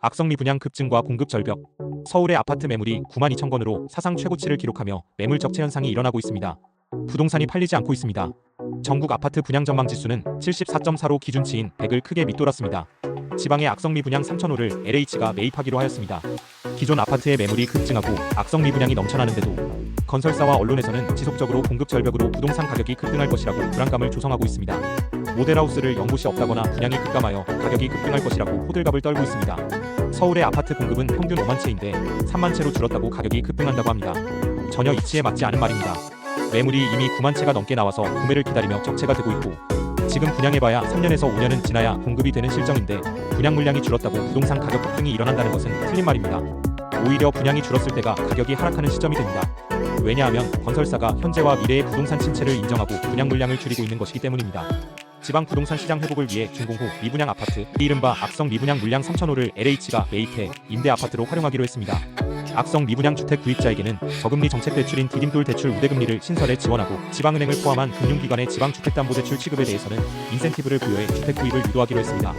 악성 미분양 급증과 공급 절벽. 서울의 아파트 매물이 92,000건으로 사상 최고치를 기록하며 매물 적체 현상이 일어나고 있습니다. 부동산이 팔리지 않고 있습니다. 전국 아파트 분양 전망 지수는 74.4로 기준치인 100을 크게 밑돌았습니다. 지방의 악성 미분양 3,000호를 LH가 매입하기로 하였습니다. 기존 아파트의 매물이 급증하고 악성 미분양이 넘쳐나는데도 건설사와 언론에서는 지속적으로 공급 절벽으로 부동산 가격이 급등할 것이라고 불안감을 조성하고 있습니다. 모델하우스를 연곳이 없다거나 분양이 급감하여 가격이 급등할 것이라고 호들갑을 떨고 있습니다. 서울의 아파트 공급은 평균 5만 채인데 3만 채로 줄었다고 가격이 급등한다고 합니다. 전혀 이치에 맞지 않은 말입니다. 매물이 이미 9만 채가 넘게 나와서 구매를 기다리며 적체가 되고 있고 지금 분양해봐야 3년에서 5년은 지나야 공급이 되는 실정인데 분양 물량이 줄었다고 부동산 가격 급등이 일어난다는 것은 틀린 말입니다. 오히려 분양이 줄었을 때가 가격이 하락하는 시점이 됩니다. 왜냐하면 건설사가 현재와 미래의 부동산 침체를 인정하고 분양 물량을 줄이고 있는 것이기 때문입니다. 지방 부동산 시장 회복을 위해 준공 후 미분양 아파트, 이른바 악성 미분양 물량 3,000호를 LH가 매입해 임대 아파트로 활용하기로 했습니다. 악성 미분양 주택 구입자에게는 저금리 정책 대출인 디딤돌 대출 우대금리를 신설해 지원하고 지방은행을 포함한 금융기관의 지방주택담보대출 취급에 대해서는 인센티브를 부여해 주택 구입을 유도하기로 했습니다.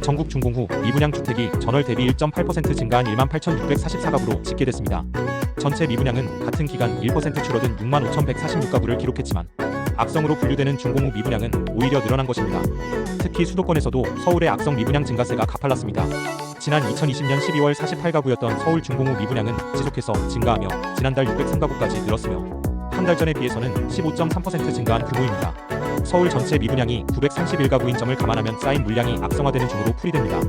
전국 준공 후 미분양 주택이 전월 대비 1.8% 증가한 18,644가구로 집계됐습니다. 전체 미분양은 같은 기간 1% 줄어든 65,146가구를 기록했지만 악성으로 분류되는 준공 후 미분양은 오히려 늘어난 것입니다. 특히 수도권에서도 서울의 악성 미분양 증가세가 가팔랐습니다. 지난 2020년 12월 48가구였던 서울 준공 후 미분양은 지속해서 증가하며 지난달 603가구까지 늘었으며 한 달 전에 비해서는 15.3% 증가한 규모입니다. 서울 전체 미분양이 931가구인 점을 감안하면 쌓인 물량이 악성화되는 중으로 풀이됩니다.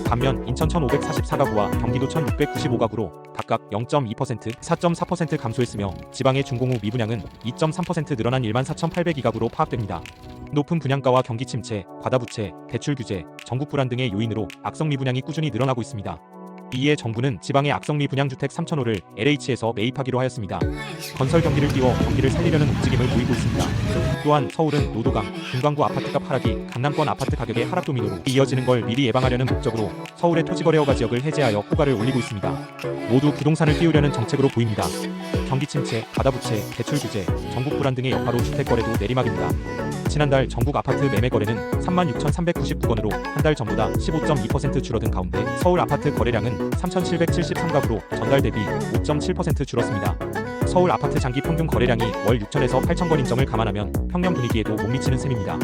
반면 인천 1,544가구와 경기도 1,695가구로 각각 0.2%, 4.4% 감소했으며 지방의 준공 후 미분양은 2.3% 늘어난 14,802가구로 파악됩니다. 높은 분양가와 경기 침체, 과다부채, 대출 규제, 전국 불안 등의 요인으로 악성 미분양이 꾸준히 늘어나고 있습니다. 이에 정부는 지방의 악성 미분양 주택 3,000호를 LH에서 매입하기로 하였습니다. 건설 경기를 띄워 경기를 살리려는 움직임을 보이고 있습니다. 또한 서울은 노도강, 분광구 아파트값 하락이 강남권 아파트 가격의 하락 도미노로 이어지는 걸 미리 예방하려는 목적으로 서울의 토지거래 허가 지역을 해제하여 호가를 올리고 있습니다. 모두 부동산을 띄우려는 정책으로 보입니다. 경기 침체, 과다부채, 대출 규제, 전국 불안 등의 여파로 주택 거래도 내리막입니다. 지난달 전국 아파트 매매 거래는 36,399건으로 한 달 전보다 15.2% 줄어든 가운데 서울 아파트 거래량은 3,773가구로 전달 대비 5.7% 줄었습니다. 서울 아파트 장기 평균 거래량이 월 6,000에서 8,000건인 점을 감안하면 평년 분위기에도 못 미치는 셈입니다.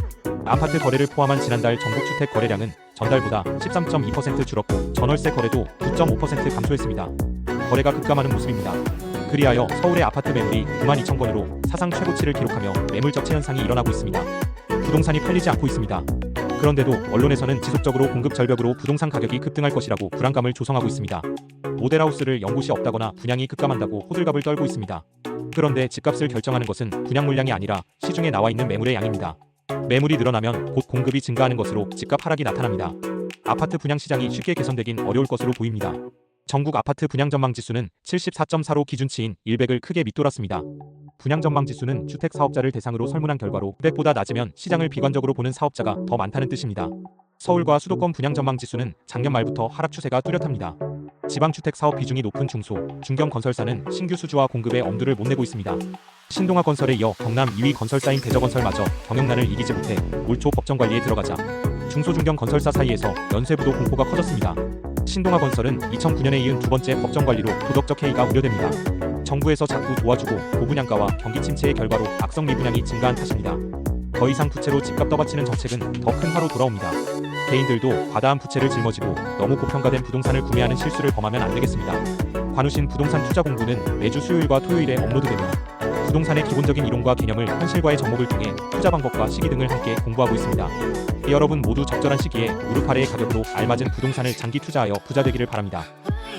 아파트 거래를 포함한 지난달 전국 주택 거래량은 전달보다 13.2% 줄었고 전월세 거래도 9.5% 감소했습니다. 거래가 급감하는 모습입니다. 그리하여 서울의 아파트 매물이 92,000건으로 사상 최고치를 기록하며 매물 적체 현상이 일어나고 있습니다. 부동산이 팔리지 않고 있습니다. 그런데도 언론에서는 지속적으로 공급 절벽으로 부동산 가격이 급등할 것이라고 불안감을 조성하고 있습니다. 모델하우스를 연곳이 없다거나 분양이 급감한다고 호들갑을 떨고 있습니다. 그런데 집값을 결정하는 것은 분양 물량이 아니라 시중에 나와 있는 매물의 양입니다. 매물이 늘어나면 곧 공급이 증가하는 것으로 집값 하락이 나타납니다. 아파트 분양 시장이 쉽게 개선되긴 어려울 것으로 보입니다. 전국 아파트 분양 전망 지수는 74.4로 기준치인 100을 크게 밑돌았습니다. 분양 전망 지수는 주택 사업자를 대상으로 설문한 결과로 100보다 낮으면 시장을 비관적으로 보는 사업자가 더 많다는 뜻입니다. 서울과 수도권 분양 전망 지수는 작년 말부터 하락 추세가 뚜렷합니다. 지방주택 사업 비중이 높은 중소, 중견 건설사는 신규 수주와 공급에 엄두를 못 내고 있습니다. 신동아 건설에 이어 경남 2위 건설사인 대저건설마저 경영난을 이기지 못해 올 초 법정 관리에 들어가자 중소중견 건설사 사이에서 연쇄부도 공포가 커졌습니다. 신동아 건설은 2009년에 이은 두 번째 법정 관리로 도덕적 해이가 우려됩니다. 정부에서 자꾸 도와주고 고분양가와 경기 침체의 결과로 악성 미분양이 증가한 탓입니다. 더 이상 부채로 집값 떠받치는 정책은 더 큰 화로 돌아옵니다. 개인들도 과다한 부채를 짊어지고 너무 고평가된 부동산을 구매하는 실수를 범하면 안 되겠습니다. 관우신 부동산 투자 공부는 매주 수요일과 토요일에 업로드되며 부동산의 기본적인 이론과 개념을 현실과의 접목을 통해 투자 방법과 시기 등을 함께 공부하고 있습니다. 여러분 모두 적절한 시기에 무릎 아래의 가격으로 알맞은 부동산을 장기 투자하여 부자 되기를 바랍니다.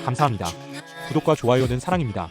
감사합니다. 구독과 좋아요는 사랑입니다.